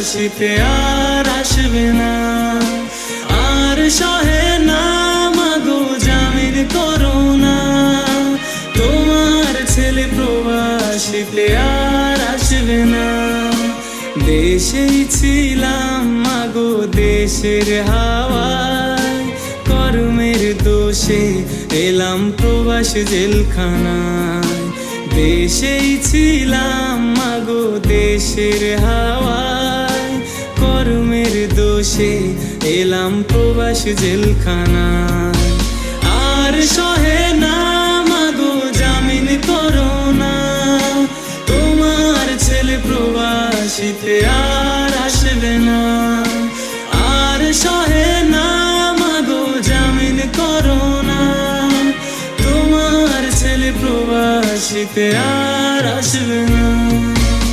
প্রবাসীতে আর আসবে না, আর সহে না মাগো জামিন করো না। তোমার ছেলে প্রবাসীতে আর আসবে না। দেশেই ছিলাম মাগো দেশের হাওয়ায়, কর্মের দোষে এলাম প্রবাস জেলখানায়। দেশেই ছিলাম মাগো দেশের হাওয়ায়, কর্মের দোষে এলাম প্রবাস জেলখানায়। আর সহে না মাগো জামিন করো না, তোমার ছেলে প্রবাসীতে আর আসবে না। আর সহে না মাগো জামিন করো না, তোমার ছেলে প্রবাসীতে আর আসবে না।